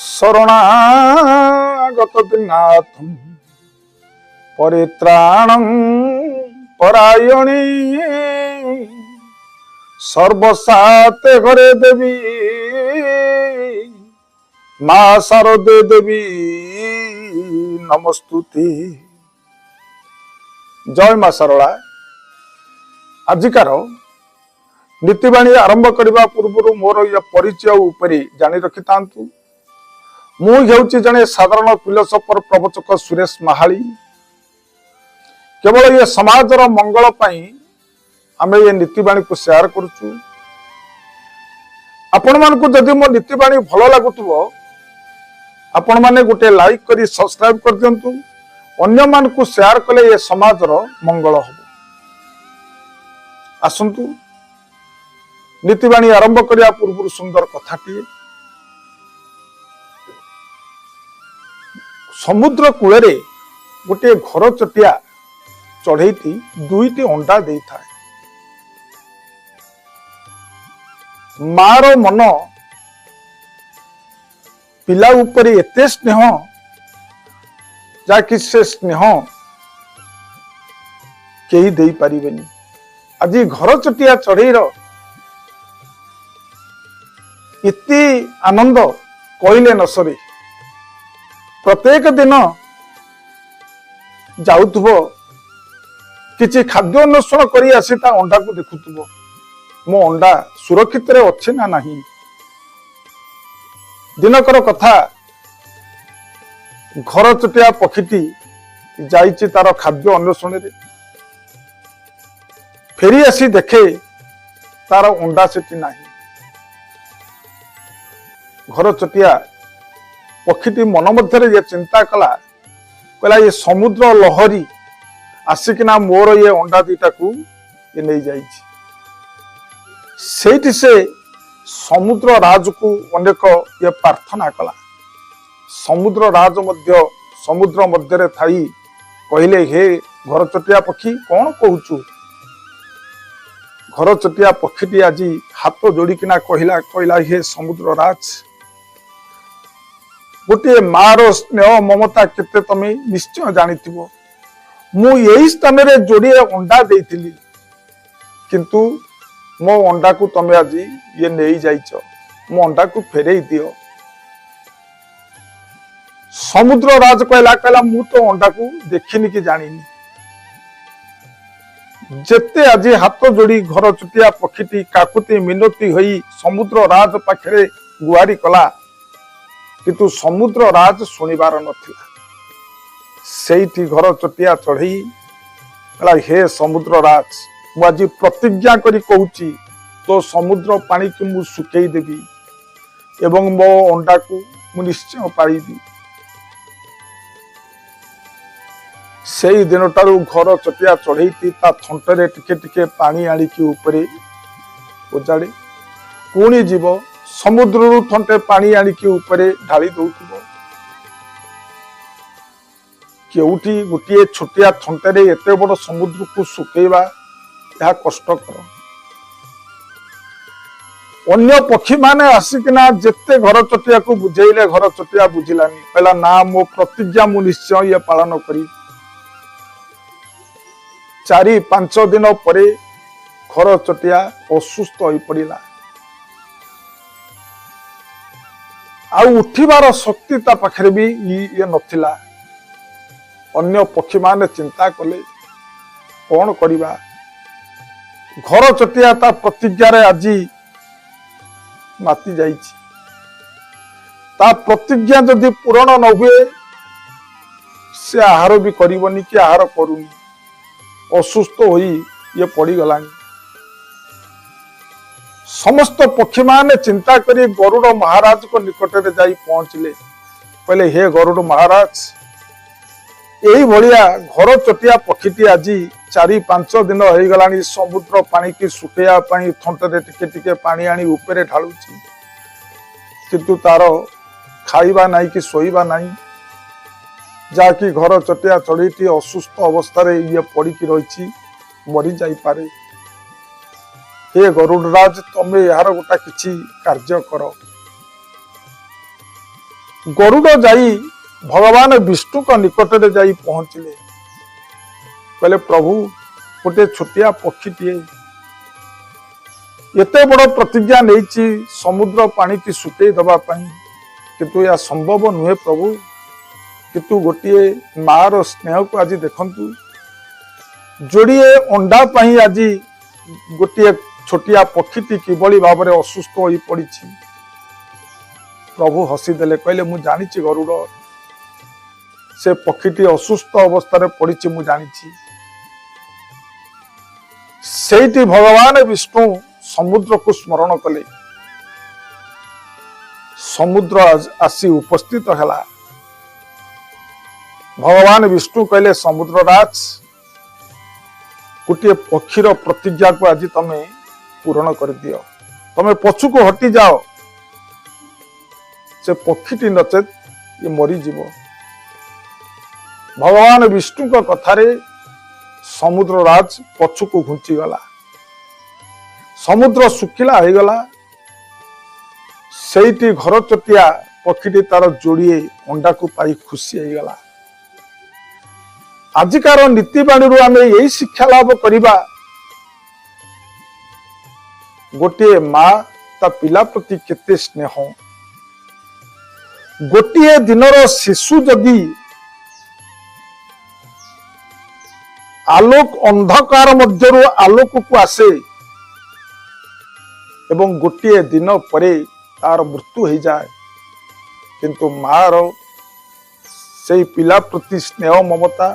শরণাগত দিনাথম পরিত্রাণং পরায়ণী সর্বসাতে ঘরে দেবী মা শারদে দেবী নমস্তুতে। জয় মা শারদা। আজিକାର नीतिवाणी आरंभ करने पूर्व मोर ये परिचय उपरि जानी रखि तांतु। मु हेउची जने साधारण फिलोसोफर प्रवचक सुरेश महाली। केवल ये समाजर मंगल पई आमे ये नीतिवाणी को शेयर करूछु। आपण मान को जदि मो नीतिवाणी भलो लागुतबो आपण माने गोटे लाइक करी सब्सक्राइब कर दियंतु। अन्य मान को शेयर कले ये समाजर मंगल हबो। आसंतु नीतिवाणी आरंभ करने पूर्व सुंदर कथाटी। समुद्र कूल गोटे घर चटिया चढ़ई दुईटी अंडा दे था। मार मन पिला उपरे एते स्नेह जाकि से स्नेह कहीं दे पारिबेनी। आज घर चटिया चढ़ई इति आनंद कहले न सरे। प्रत्येक दिन जाउथबो किछि खाद्य अन्वेषण करी आसी ता अंडा को देखुथबो मो अंडा सुरक्षित रे अछि ना नाही। दिनकर कथा घर चटिया पक्षीटी जाइछि तार खाद्य अन्वेषण रे फेरी आसी देखे तार अंडा सेठी नाही। घर चटिया पक्षीटी मन मध्य ये चिंता कला कहला ये समुद्र लहरी आसिकिना मोर ये अंडा दीटा को ये नहीं जाइछि। सेठी से समुद्र राज को अनेक ये प्रार्थना कला। समुद्र राज मध्य समुद्र मध्य थाई कहले हे घर चटिया पक्षी कौन कहूचु। घर चटिया पक्षीटी आज हाथ जोड़िकिना कहला हे समुद्र राज गोटे मार स्नेह ममता केते तमे निश्चय जानिथिबो। मु यही स्थान रे जोड़िए अंडा देइथिली किंतु मो अंडा को तमे आज ये नहीं जाइछ। मो अंडा को फेरई दियो। समुद्र राज कहला मु तो अंडा को देखिनी कि जानिनी। जेते आज हाथ जोड़ी घर चटिया पक्षीटी काकुती मिनती होई समुद्र राज पाखरे गुहारी कला किंतु समुद्र राज सुनिबार नथिला। सेठी घर चटिया चढ़ई कहला हे समुद्र राज मु आज प्रतिज्ञा करी कहूची तो समुद्र पानी की मु सुखई देबी एवं मो अंडा को मु निश्चय पाइबी। सेई दिनटारू घर चटिया चढ़ई ता थंटरे टिके टिके पानी आनिकी उपरे उजाड़े पुणी जीव समुद्र थंटे पानी आनिकी उपरे ढाली दउथबो। केउठी गोटे छोटिया थंटे एते बड़ समुद्र को सुकेवा यह कष्टकर। अन्य पक्षी माने आसिकिना जेते घर चटिया को बुझेइले घर चटिया बुझिलानी। कहला ना मो प्रतिज्ञा मु निश्चय ये पालन करी। 4-5 दिन परे घर चटिया असुस्थ हो पड़िला। आ उठिबार शक्ति ता पाखरे भी ये नथिला। अन्य पक्षी माने चिंता कले कौन करिबा। घर चटिया ता प्रतिज्ञा रे आजी माती जाइछि। ता प्रतिज्ञा जदि पूर्ण न हुए से आहार भी करिवनी कि आहार करूनी असुस्थ होई ये पड़ी गलानी। समस्त पक्षी माने चिंता करी गरुड़ महाराज को निकट में जाई पहुंचले। कहले हे गरुड़ महाराज यही भलिया घर चटिया पक्षीटी आज 4-5 दिन हो गलानी समुद्र पानी की सुखेया पानी थंटरे टिके टिके पानी आनी उपरे ढालुची किंतु तार खाइबा नाही कि सोइबा नाही। जाकि घर चटिया चढ़ईटी असुस्थ अवस्था ये पड़ी रही मरी जाई पारे। हे गरुड़राज तमे यार गोटा किछि कार्य कर। गरुड़ जाई भगवान विष्णु का निकट में जाई पहुंचले कहले प्रभु गोटे छोटिया पक्षीटीए एते बड़ प्रतिज्ञा नहीं समुद्र पानी की सुखई दबा किंतु यह संभव नुहे प्रभु किंतु गोटे मार स्नेह को आज देखंतु जोड़िए अंडा पाई आज गोटे छोटिया पक्षीटी किभली भाव में असुस्थ हो पड़ी प्रभु हसीदे कहले मु जानी गरुड़ से पक्षीटी असुस्थ अवस्था पड़ी मु जानी सेठी भगवान विष्णु समुद्र को स्मरण कले समुद्र आसी उपस्थित है भगवान विष्णु कहले समुद्र राज गोटे पक्षीर प्रतिज्ञा को आज तमें पूरण कर दियो तमें पछु को हटी जाओ से पक्षीटी नचेत ये मरीजीव भगवान विष्णु का कथारे समुद्र राज पछु को घुंची गला समुद्र सुखिला हो गला सेठी घर चटिया पक्षीटी तार जोड़िए अंडा को पाई खुशी हो गला आजिकार नीतिबाणी आम यही शिक्षा लाभ करिबा गोटे माँ ता पिला प्रति केते स्नेह गोटे दिनर शिशु जदि आलोक अंधकार मध्यरु आलोक को आसे एवं गोटे दिन परे तार मृत्यु हो जाए किंतु मार से पिला प्रति स्नेह ममता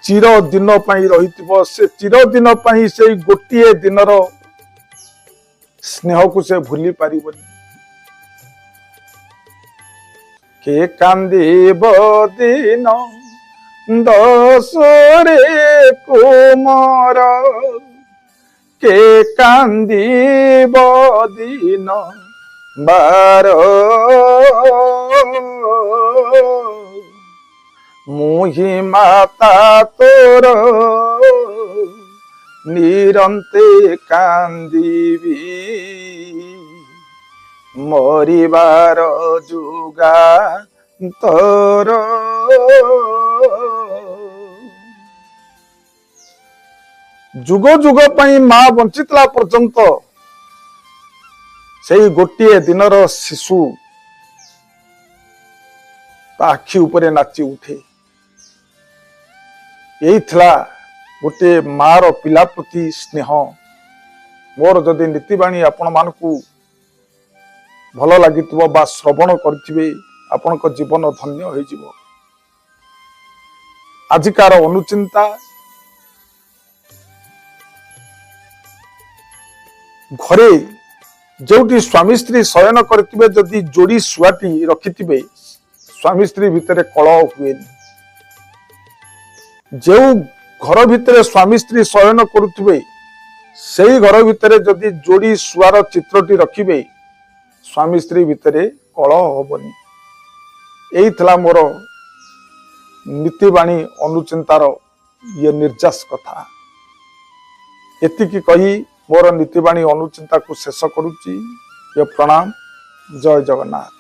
चिर दिन रही से चिर दिन से गोटे दिनर स्नेह को से भूली पारिबनी के कांदीब दिन दसरे कुमार के कांदीब दिन बार मुही माता तोर निरंते कांदीबी मरिबार जुगा तोर जुग जुग पई मां बंचितला पर्यंत से गोटे दिनर शिशु आखि उपरे नाची उठे यही थिला गोटे मार पिला प्रति स्नेह मोर जदि नीतिबाणी आपण मानकू भल लगी बा श्रवण करिथिबे आपण को जीवन धन्य हो जिवो आजिकार अनुचिंता घरे जोटी स्वामी स्त्री शयन करथिबे जदि जोड़ी सुआटी रखिथिबे स्वामी स्त्री भितर कलह हुए जो घर भितर स्वामी स्त्री शयन करुथिबे सेही घर भितर जदि जोड़ी सुआर चित्रटी रखिबे स्वामी स्त्री भितर कलह होबनी यही थिला मोर नीतिबाणी अनुचिंतार ये निर्जास कथा एतिकी कही मोर नीतिबाणी अनुचिंता को शेष करुच्ची ये प्रणाम जय जगन्नाथ।